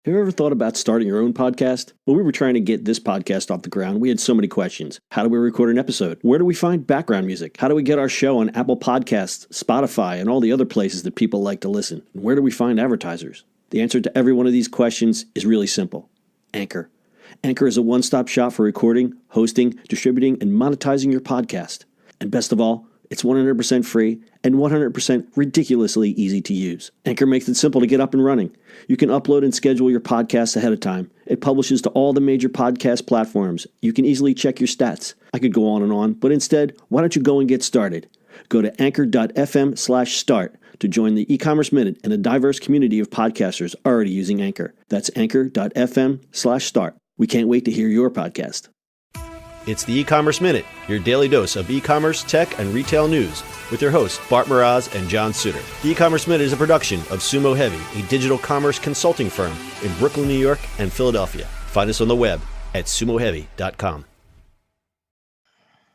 Have you ever thought about starting your own podcast? When we were trying to get this podcast off the ground, we had so many questions. How do we record an episode? Where do we find background music? How do we get our show on Apple Podcasts, Spotify, and all the other places that people like to listen? And where do we find advertisers? The answer to every one of these questions is really simple. Anchor. Anchor is a one-stop shop for recording, hosting, distributing, and monetizing your podcast. And best of all, it's 100% free and 100% ridiculously easy to use. Anchor makes it simple to get up and running. You can upload and schedule your podcasts ahead of time. It publishes to all the major podcast platforms. You can easily check your stats. I could go on, but instead, why don't you go and get started? Go to anchor.fm/start to join the e-commerce minute and a diverse community of podcasters already using Anchor. That's anchor.fm/start. We can't wait to hear your podcast. It's the E-commerce Minute, your daily dose of e-commerce, tech, and retail news with your hosts, Bart Mraz and John Suter. The E-commerce Minute is a production of Sumo Heavy, a digital commerce consulting firm in Brooklyn, New York, and Philadelphia. Find us on the web at sumoheavy.com.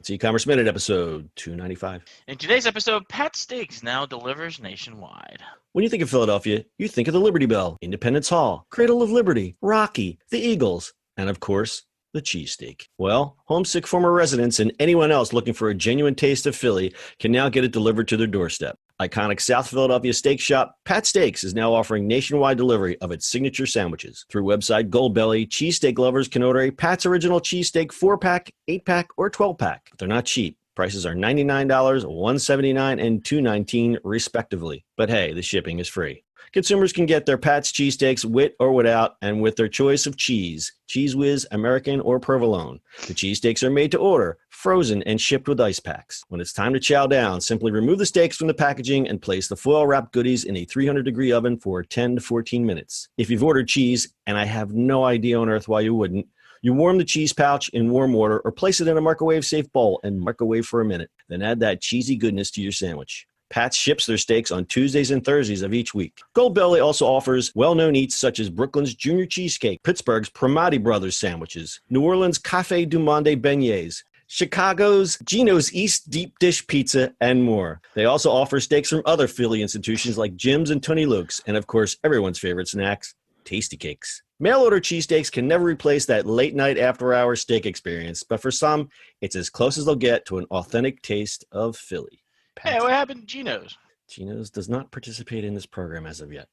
It's E-commerce Minute, episode 295. In today's episode, Pat Steaks now delivers nationwide. When you think of Philadelphia, you think of the Liberty Bell, Independence Hall, Cradle of Liberty, Rocky, the Eagles, and of course, the cheesesteak. Well, homesick former residents and anyone else looking for a genuine taste of Philly can now get it delivered to their doorstep. Iconic South Philadelphia steak shop Pat Steaks is now offering nationwide delivery of its signature sandwiches. Through website Goldbelly, cheesesteak lovers can order a Pat's Original Cheesesteak 4-pack, 8-pack, or 12-pack. But they're not cheap. Prices are $99, $179, and $219 respectively. But hey, the shipping is free. Consumers can get their Pat's cheesesteaks with or without and with their choice of cheese, Cheese Whiz, American, or provolone. The cheesesteaks are made to order, frozen, and shipped with ice packs. When it's time to chow down, simply remove the steaks from the packaging and place the foil-wrapped goodies in a 300-degree oven for 10 to 14 minutes. If you've ordered cheese, and I have no idea on earth why you wouldn't, you warm the cheese pouch in warm water or place it in a microwave-safe bowl and microwave for a minute. Then add that cheesy goodness to your sandwich. Pat's ships their steaks on Tuesdays and Thursdays of each week. Goldbelly also offers well-known eats such as Brooklyn's Junior Cheesecake, Pittsburgh's Primati Brothers sandwiches, New Orleans' Café du Monde beignets, Chicago's Gino's East Deep Dish Pizza, and more. They also offer steaks from other Philly institutions like Jim's and Tony Luke's, and of course, everyone's favorite snacks, Tasty Cakes. Mail-order cheesesteaks can never replace that late-night after-hours steak experience, but for some, it's as close as they'll get to an authentic taste of Philly. Hey, what happened to Gino's? Gino's does not participate in this program as of yet,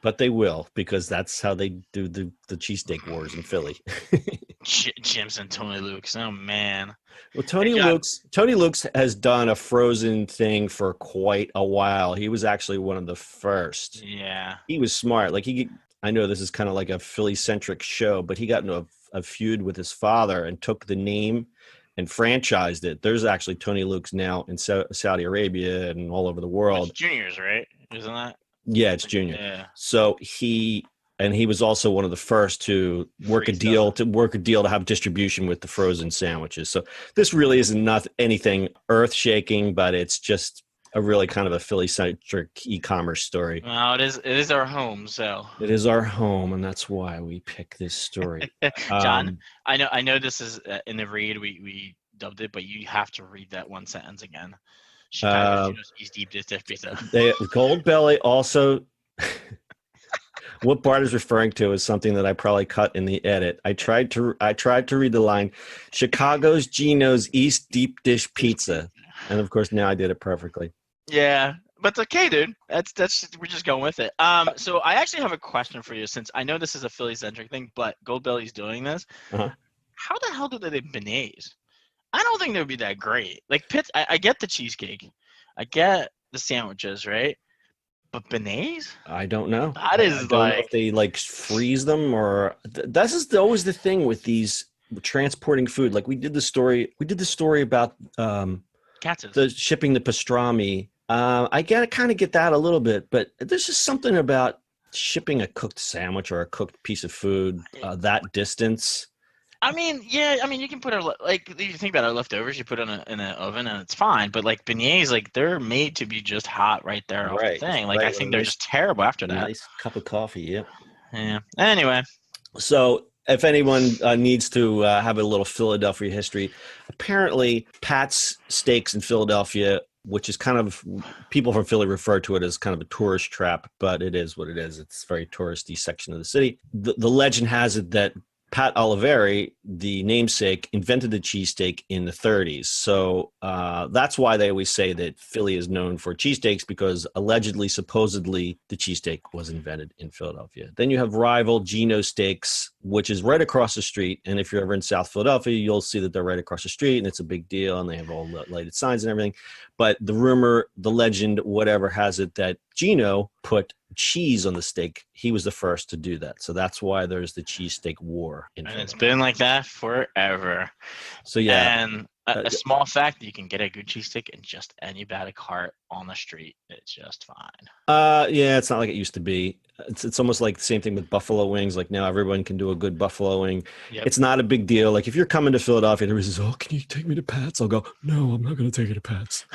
but they will because that's how they do the cheesesteak wars in Philly. Jim's and Tony Luke's. Oh man. Well, Tony Luke's has done a frozen thing for quite a while. He was actually one of the first. Yeah. He was smart. I know this is kind of like a Philly-centric show, but he got into a feud with his father and took the name and franchised it. There's actually Tony Luke's now in Saudi Arabia and all over the world. It's Junior's, right? Isn't that? Yeah, it's Junior. Yeah. So he was also one of the first to work a deal to have distribution with the frozen sandwiches. So this really isn't anything earth-shaking, but it's just a really kind of a Philly-centric e-commerce story. Well, it is our home, so. It is our home, and that's why we pick this story. John, I know this is in the read, we dubbed it, but you have to read that one sentence again. Chicago's East Deep Dish Pizza. Goldbelly also, what Bart is referring to is something that I probably cut in the edit. I tried to read the line, Chicago's Gino's East Deep Dish Pizza. And of course, now I did it perfectly. Yeah, but it's okay, dude. That's we're just going with it. So I actually have a question for you, since I know this is a Philly-centric thing, but Goldbelly's doing this. Uh-huh. How the hell do they make beignets? I don't think they would be that great. Like I get the cheesecake, I get the sandwiches, right? But beignets? I don't know. That is I don't know if they freeze them or this is always the thing with these transporting food. Like we did the story about the shipping the pastrami. I kind of get that a little bit, but there's just something about shipping a cooked sandwich or a cooked piece of food that distance. I mean, you can put you think about our leftovers, you put it in an oven and it's fine. But like beignets, they're made to be just hot right there off the thing. I think they're just terrible after that. Nice cup of coffee, yeah. Yeah. Anyway. So if anyone needs to have a little Philadelphia history, apparently Pat's Steaks in Philadelphia which is kind of, people from Philly refer to it as kind of a tourist trap, but it is what it is. It's a very touristy section of the city. The legend has it that Pat Oliveri, the namesake, invented the cheesesteak in the 30s. So that's why they always say that Philly is known for cheesesteaks, because allegedly, supposedly, the cheesesteak was invented in Philadelphia. Then you have rival Geno Steaks, which is right across the street. And if you're ever in South Philadelphia, you'll see that they're right across the street, and it's a big deal, and they have all lighted signs and everything. But the rumor, the legend, whatever has it that Geno put cheese on the steak. He was the first to do that. So that's why there's the cheesesteak war. And it's been like that forever. So yeah. And a small fact, you can get a good cheesesteak in just any bag of cart on the street. It's just fine. Yeah, it's not like it used to be. It's almost like the same thing with buffalo wings. Like now everyone can do a good buffalo wing. Yep. It's not a big deal. Like if you're coming to Philadelphia and everybody says, "Oh, can you take me to Pat's?" I'll go, "No, I'm not going to take you to Pat's."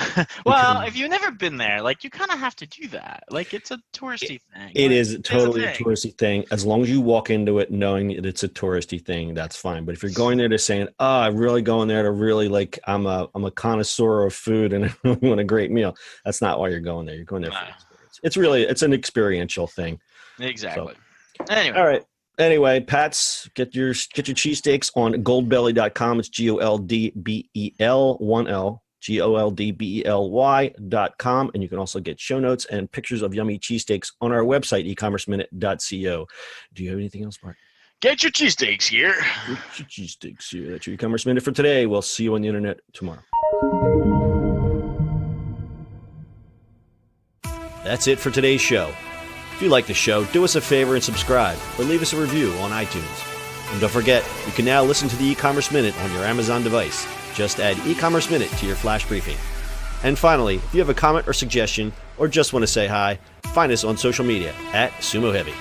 Well, if you've never been there, like you kind of have to do that. Like it's a touristy thing. It is totally a touristy thing. As long as you walk into it knowing that it's a touristy thing, that's fine. But if you're going there to saying, "Oh, I'm really going there to really like I'm a connoisseur of food and I really want a great meal," that's not why you're going there. You're going there for the experience. It's an experiential thing. Exactly. So, anyway. All right. Anyway, Pat's, get your cheesesteaks on goldbelly.com. It's GOLDBEL 1L, GOLDBELY.com. And you can also get show notes and pictures of yummy cheesesteaks on our website, ecommerceminute.co. Do you have anything else, Mark? Get your cheesesteaks here. Get your cheesesteaks here. That's your e-commerce minute for today. We'll see you on the internet tomorrow. That's it for today's show. If you like the show, do us a favor and subscribe or leave us a review on iTunes. And don't forget, you can now listen to the e-commerce minute on your Amazon device. Just add e-commerce minute to your flash briefing. And finally, if you have a comment or suggestion or just want to say hi, find us on social media @SumoHeavy.